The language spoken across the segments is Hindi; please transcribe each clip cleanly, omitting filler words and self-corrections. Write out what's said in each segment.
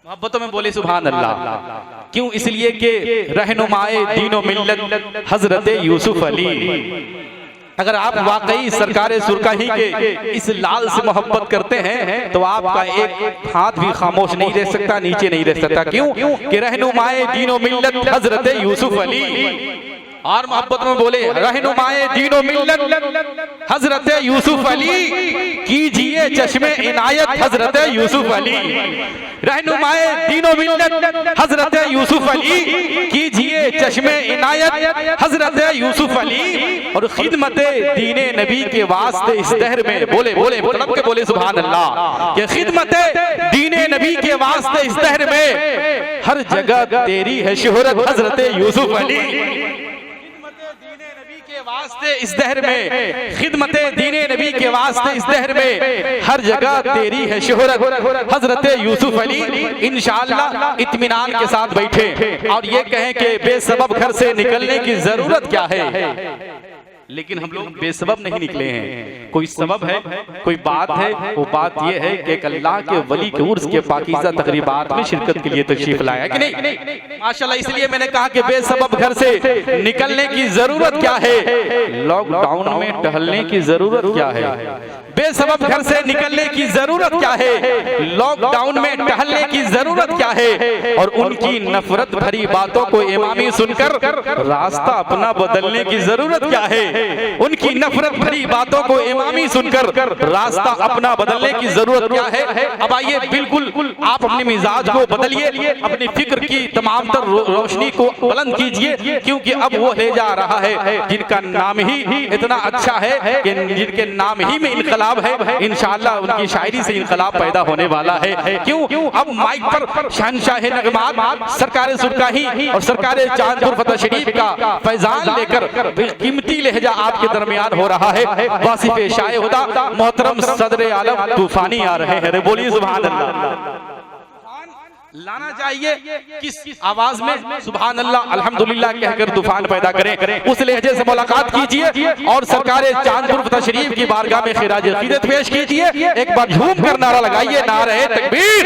मोहब्बतों में बोले सुभान अल्लाह। क्यों? इसलिए कि रहनुमाए दीनो मिल्लत हजरत यूसुफ अली। अगर आप वाकई सरकारे सुरकाही के इस लाल से मोहब्बत करते हैं तो आपका एक हाथ भी खामोश नहीं रह सकता, नीचे नहीं रह सकता। क्यों? कि रहनुमाए दीनो मिल्लत हजरत यूसुफ अली। और मोहब्बत में बोले रहनुमाए दीनो मिल्लत हजरत यूसुफ अली, कीजिए चश्मे इनायत हजरत यूसुफ अली। रहनुमाए दीनो मिल्लत हजरत यूसुफ अली, कीजिए चश्मे इनायत हजरत यूसुफ अली। और खिदमत दीने नबी के वास्ते इस दहर में बोले तड़प के बोले सुभान अल्लाह कि खिदमत दीने नबी के वास्ते इस दहर में हर जगह तेरी है शोहरत हजरत यूसुफ अली। वास्ते इस दहर में खिदमते दीने नबी के वास्ते इस दहर में हर जगह तेरी है शोहरत हजरत यूसुफ अली। इंशाअल्लाह इत्मीनान के साथ बैठे और ये कहें कि बेसबब घर से निकलने की जरूरत क्या है। लेकिन हम लोग बेसबब नहीं निकले हैं, कोई सबब है, कोई बात है। वो बात ये है कि एक अल्लाह के वली के उर्स के पाकीज़ा तकरीबात में शिरकत के लिए तशरीफ लाया कि नहीं माशाल्लाह। इसलिए मैंने कहा कि बेसबब घर से निकलने की जरूरत क्या है, लॉकडाउन में टहलने की जरूरत क्या है। बेसबब घर से निकलने की जरूरत क्या है, लॉकडाउन में टहलने की जरूरत क्या है। और उनकी नफरत भरी बातों को इमामी सुनकर रास्ता अपना बदलने की जरूरत क्या है। उनकी नफरत भरी बातों को इमामी सुनकर रास्ता अपना बदलने की जरूरत क्या है। अब आइए बिल्कुल आप अपने मिजाज को बदलिए, अपनी फिक्र की तमाम तर रोशनी को बुलंद कीजिए, क्योंकि अब वो ले जा रहा है जिनका नाम ही इतना अच्छा है कि जिनके नाम ही में इनकलाब है। इंशाअल्लाह उनकी शायरी से इनकलाब पैदा होने वाला है। क्यों? अब माइक पर शहंशाह नगमात सरकारे सुरकाही और सरकारे चांदपुर फतेह शरीफ का फैजान लेकर कीमती लहजा आपके दरमियान हो रहा है। वासिफ शाए हुदा मोहतरम सदर आलम तूफानी आ रहे हैं। बोलिए सुभान अल्लाह। लाना चाहिए किस आवाज में? सुभान अल्लाह अल्हम्दुलिल्लाह कहकर तूफान पैदा करें। उस लहजे से मुलाकात कीजिए और सरकारे चांदपुर फतेह शरीफ की बारगाह में खिराज अकीदत पेश कीजिए। एक बार झूम कर नारा लगाइए, नारे तकबीर।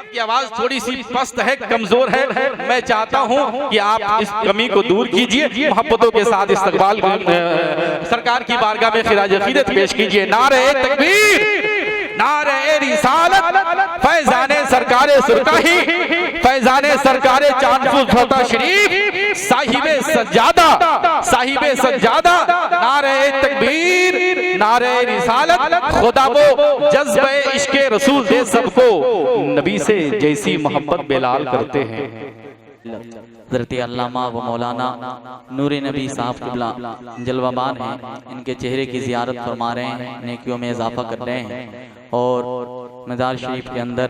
की आवाज थोड़ी सी पस्त है, कमजोर है। मैं चाहता हूं कि आप इस कमी को दूर कीजिए, मोहब्बतों के साथ इस्तकबाल सरकार की बारगाह में खिराज अकीदत पेश कीजिए। नारे तकबीर, नारे रिसालत, फैजाने सरकारे सुरकाही, फैजाने सरकारे चांदपुर फतेह शरीफ, साहिबे सज्जादा, साहिबे सज्जादा। नारे तकबीर, नारे रिसालत, खुदा वो जज्बे इश्क़े रसूल दे सबको, नबी से जैसी मोहब्बत बेलाल करते हैं। हज़रत अल्लामा व मौलाना नूरे नबी साहब क़िबला जलवाबान हैं, इनके चेहरे की ज़ियारत फरमा रहे हैं, नेकियों में इजाफा कर रहे हैं। और मज़ार शरीफ के अंदर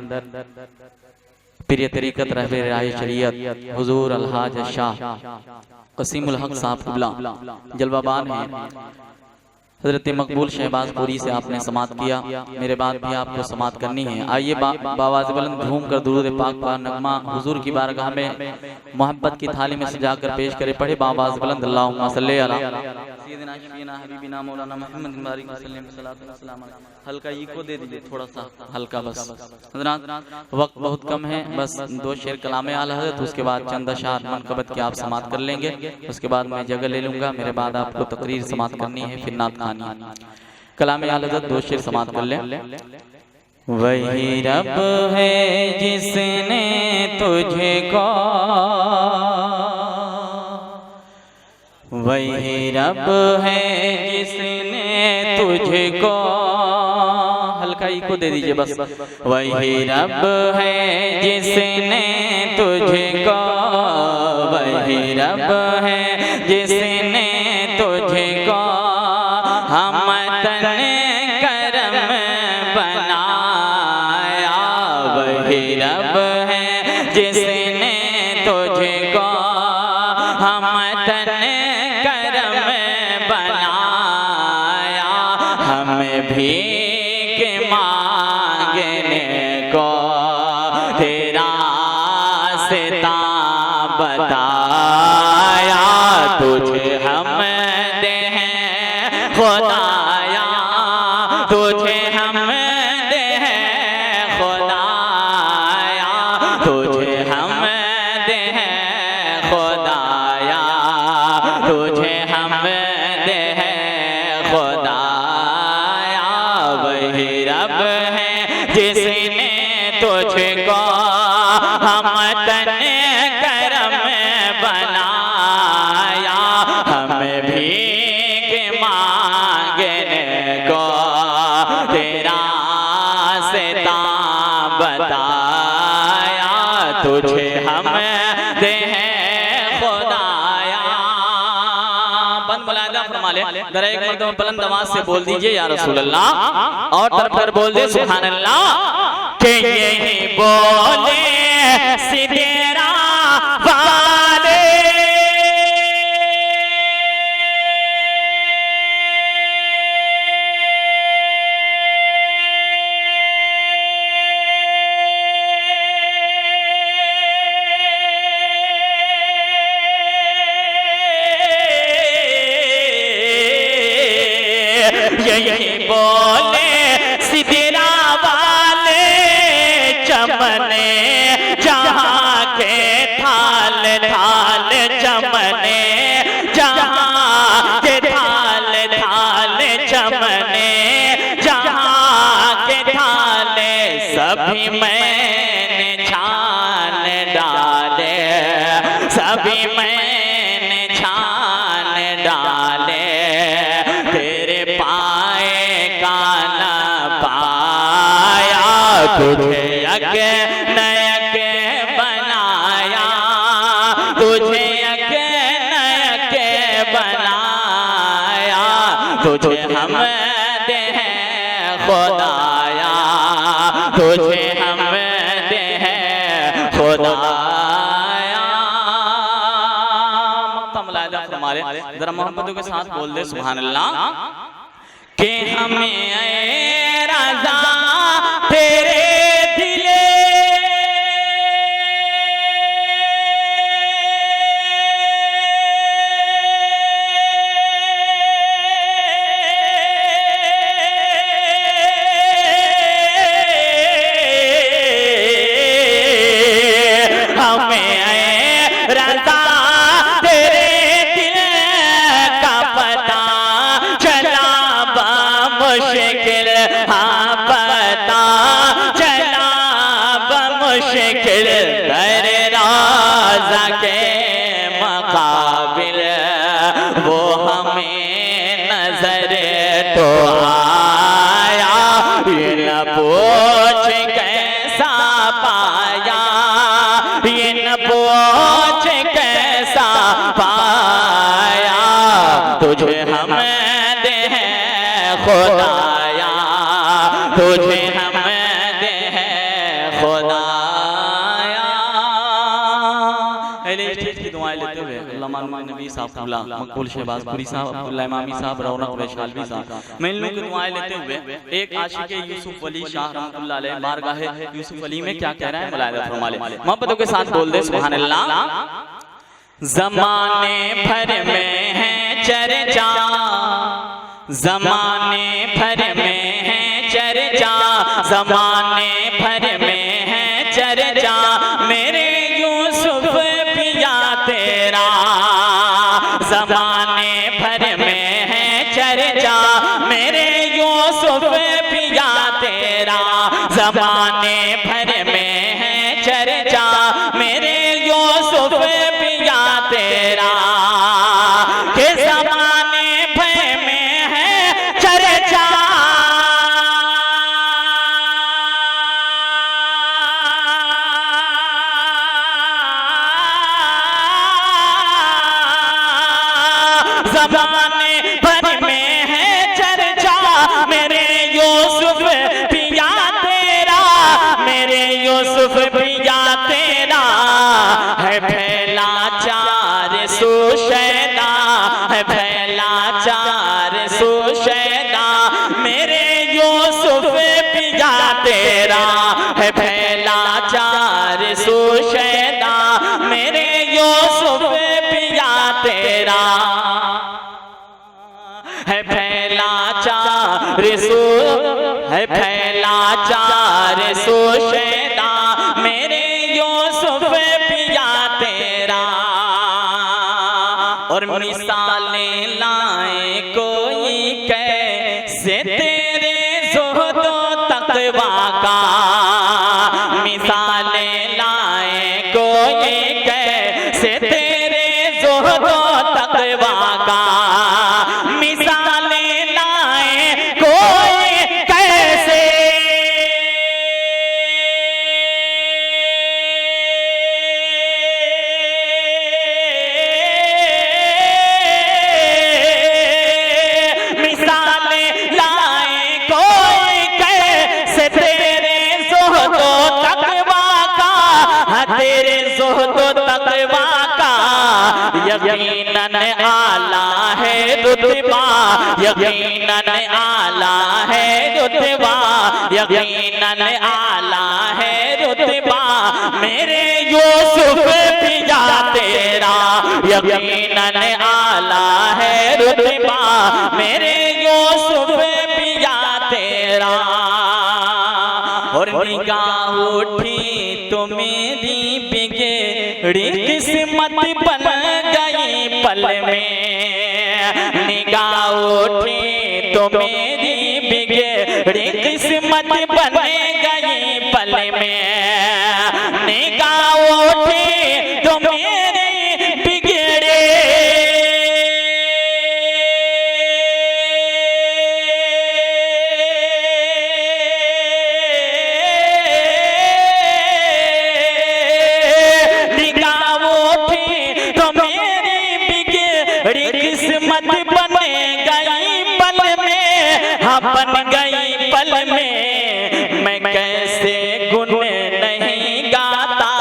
पीर तरीक़त रहबे राह शरीयत हुज़ूर अलहाज शाह क़सीमुल हक़ साहब क़िबला जलवाबान हैं। हज़रत मकबूल शहबाजपुरी से आपने समात किया, मेरे बाद भी आपको समात करनी है। आइए बावाज़ बुलंद झूम कर दुरूद पाक का नगमा हुजूर की बारगाह में मोहब्बत की थाली में सजाकर पेश करे। पढ़े बावाज़ बुलंद अल्लाहुम्मा सल्ली अला सय्यिदिना शफीना हबीबिना मौलाना मुहम्मद बारिक वसल्लम सल्लल्लाहु अलैहि वसल्लम। हल्का इको दे दीजिए, थोड़ा सा हल्का बस। हज़रात वक्त बहुत कम है, बस दो शेर कलामे आला हज़रत, उसके बाद चंद अशार मनक़बत के आप समात कर लेंगे। उसके बाद मैं जगह ले लूँगा, मेरे बाद आपको तकरीर समात करनी है, फिर नात खानी। कलामे आला हज़रत दो शेर समात कर लें। वही रब है जिसने तुझको, वही रब है जिसने तुझको, हल्का ही को दे दीजिए बस। वही रब है जिसने तुझको, वही रब है जिसने तुझको हम तने करम बनाया। वही रब है जिसने तुझको हम तने करम बनाया। हमें भीख मांगने को तेरा रास्ता बताया। तुझे हम दे खुदाया, तुझे हम दे खुदाया। तुझे हम दे खुदाया, तुझे हम दे खुदाया। वही रब है जिसने तुझको हम तन करम बनाया, हमें भीख मांगने को तेरा सिता बताया। तुझे हम दे खुदाया। बंद मुलाहिदा फरमा ले, जरा एक मर्तबा बुलंद आवाज से बोल दीजिए या रसूल अल्लाह, और तरफ कर बोल दे सुभान अल्लाह। के यही बोले सिदेरा वाले, यही बोले सिदेरा वाले, चमने जहाँ के थाल थाल, चमने जहाँ के थाल थाल, चमने जहाँ के थाल, सभी मैंने छान डाले, सभी मैंने छान डाले। तेरे पाए का न पाया, तुझे यक नयक बनाया, तुझे यक नयक बनाया। तुझे हम दे खुदाया, तुझे हम दे खुदाया। मक्ता मुलाहिदा फरमाले, जरा मोहब्बतों के साथ बोल दे सुभान अल्लाह। कि हमें ऐ रज़ा तेरे दिले, हमें ऐ रज़ा तेरे दिल का पता चला मुश्किल, हाँ पता चला मुश्किल। कर राज़ा के मुकाबिल वो हमें नजर तो आया, ये न पूछ कैसा पाया, ये न पूछ कैसा पाया। तुझे हम दे खुदाया, तुझे हम दे खुदाया। स्टेज की दुआएं लेते हुए अल्लामा नबी साहब कुल्ला, मकबूल शहबाज पुरी साहब, अब्दुल्ला इमामी साहब, रौनक वैशाली साहब, मैं इन लोगों की दुआएं लेते हुए एक आशिक यूसुफ अली शाह रहमतुल्लाह अलैह बारगाह यूसुफ अली में क्या कह रहा है मुलाहिदा फरमा ले, मोहब्बतों के साथ बोल दे सुभान अल्लाह। जमाने भर में है चर्चा, जमाने भर में है चर्चा, जमाने भर में है चर्चा, मेरे यूसुफ पिया तेरा। जमाने भर में है चर्चा, मेरे यूसुफ पिया तेरा। जमाने भर में है चर्चा, मेरे यूसुफ पिया तेरा। के जमाने भर में है चर्चा, जमाने भर में है चर्चा, मेरे यूसुफ पिया तेरा, मेरे यूसुफ पिया तेरा। है फैला चार सुशैदा, है फैला चार सुशैदा, मेरे यूसुफ पिया तेरा। है फैला चार सुशैदा, मेरे यूसुफ पिया तेरा। है फैला चार है फैला चार सुशैदा, मेरे यूसुफ पिया तेरा, और मिसालें लाए कोई कैसे तेरे ज़ुहदो तक़वा का, मिसालें लाए कोई कैसे तेरे ज़ुहदो तक़वा का, मिसालें लाए कोई कैसे। मिसालें लाए कोई कैसे तेरे ज़ुहदो तक़वा का, तेरे ज़ुहदो तक़वा का यकीनन आला है रुतबा, यकीनन आला है रुतबा, यकीनन आला है रुतबा, मेरे यूसुफ पिया तेरा, यकीनन आला है रुतबा, मेरे यूसुफ पिया तेरा। और निगाह उठी तो मेरी बिगड़ी किस्मत बन गई पल में, निगाह उठी तो मेरी बिगड़ी किस्मत बन गई पल में, निगाह उठी तो मेरी बिगड़े किस्मत बन गई पल में, हाँ बन गई पल में, मैं कैसे गुन नहीं गाता,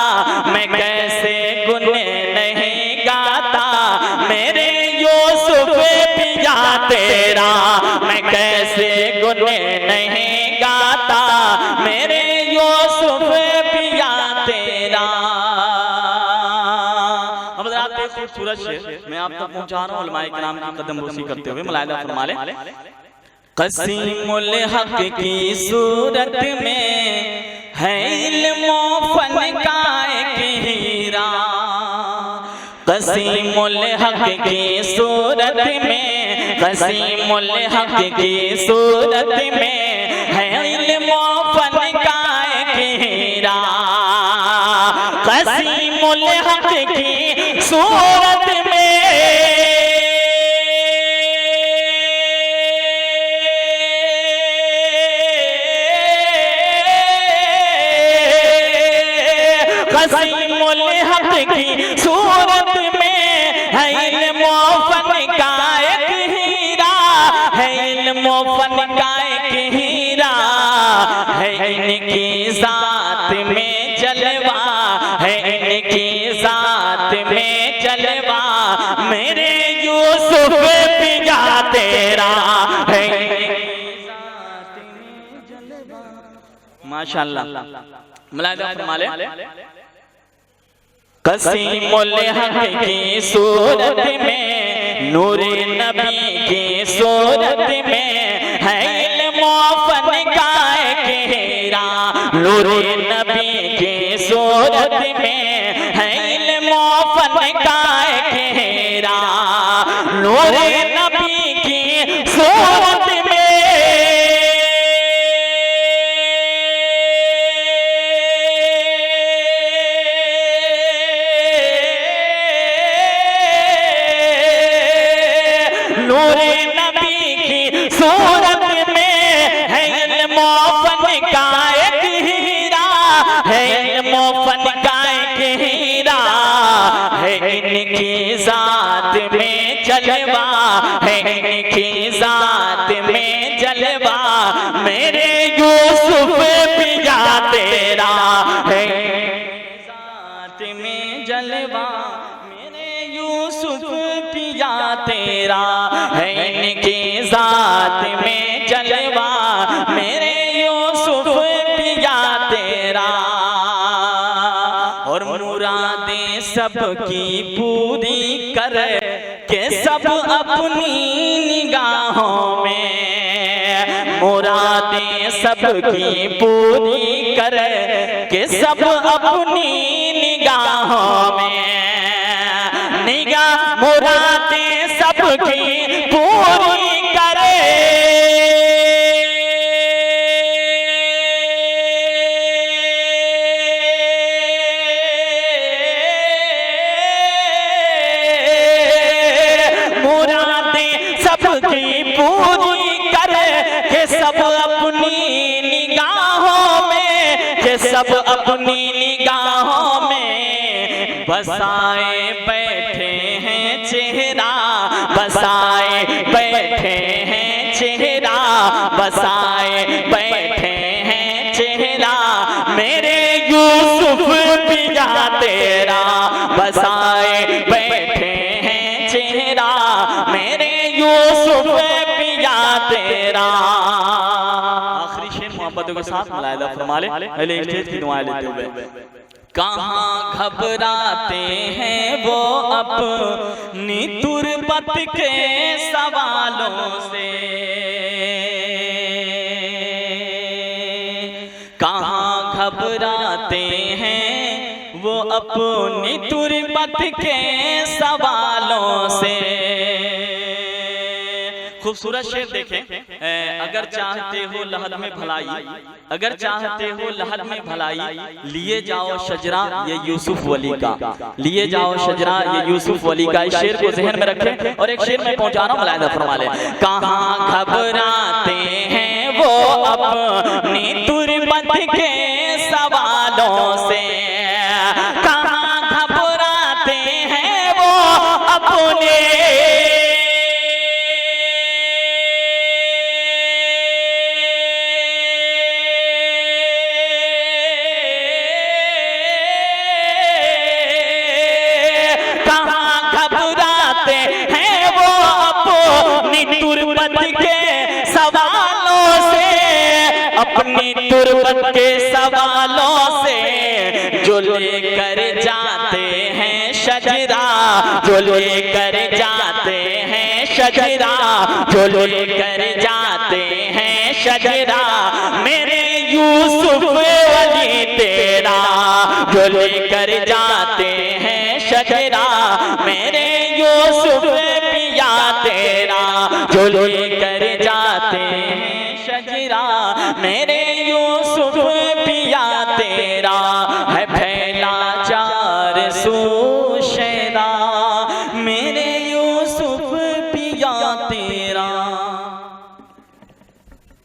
मैं कैसे गुन नहीं गाता, मेरे यूसुफ पिया तेरा, मैं कैसे गुन नहीं गाता, मेरे यूसुफ पिया तेरा। खूबसूरत शेर मैं आप तक पहुंचा रहा हूँ उलमाए किराम की कदम बोसी करते हुए मुलाहिजा फरमा ले। क़सीमुल हक़ की सूरत में है इल्मो फन का एक हीरा, क़सीमुल हक़ की सूरत में, क़सीमुल हक़ की सूरत में है इल्मो फन का एक हीरा, क़सीमुल हक़ की सूरत में क़सीमुल हक़ की सूरत में है इल्मो फन का एक हीरा, है इल्मो फन का एक हीरा, है इनकी ज़ात में जलवा, है इनकी ज़ात में जलवा, मेरे यूसुफ पिया तेरा, है इनकी ज़ात में जलवा। माशाअल्लाह मुलाहिजा फरमा ले। क़सीमुल हक़ की सूरत में, नूरे नबी की सूरत में है इल्मो फन का एक हीरा, नूरे नबी की सूरत में है इल्मो फन का एक हीरा, नूरे नबी की सूरत में नूरे नबी की सूरत में है इल्मो फन का एक हीरा, है इल्मो फन का एक हीरा, है इनकी ज़ात में जलवा, है इनकी ज़ात में जलवा, मेरे यूसुफ पिया तेरा, है ज़ात में जलवा, मेरे यूसुफ पिया तेरा, है इनकी ज़ात में जलवा, मेरे यूसुफ पिया तेरा। और मुरादें सबकी पूरी कर के सब अपनी निगाहों में, मुरादें सबकी पूरी कर के सब अपनी निगाहों में, निगाह मुरादें सबकी पूरी करे, मुरादें सबकी पूरी करे के सब अपनी निगाहों में, के सब अपनी निगाहों में बसाए बैठे हैं चेहरा, बसाए बैठे हैं चेहरा, बसाए बैठे हैं चेहरा मेरे यूसुफ पिया तेरा, बसाए बैठे हैं चेहरा मेरे यूसुफ पिया तेरा। आखिरी शेर मोहब्बतों के साथ मुलाहिदा फरमा ले, पहले स्टेज की दुआएं लेते हुए। कहाँ घबराते हैं वो अपनी तुरबत के सवालों से, कहाँ घबराते हैं वो अपनी तुरबत के सवालों से। खूबसूरत शेर देखें, अगर चाहते हो लहद में भलाई, अगर चाहते हो लहद में भलाई, लिए जाओ शजरा ये यूसुफ वली का, लिए जाओ शजरा ये यूसुफ वली का। इस शेर को जहन में रखें और एक शेर में पहुंचा रहा हूं, मुलाहिदा फरमा ले। कहाँ घबराते हैं वो अपनी तुरबत के सवालों से, कहाँ घबराते हैं वो अपने अपनी तुरबत के सवालों से जो लेकर जाते हैं शजरा, जो लेकर जाते हैं शजरा, जो लेकर जाते हैं शजरा मेरे यूसुफ वली तेरा, जो लेकर जाते हैं शजरा मेरे यूसुफ पिया तेरा, जो लेकर जाते हैं शजरा मेरे यूसुफ पिया तेरा है फैला चार सू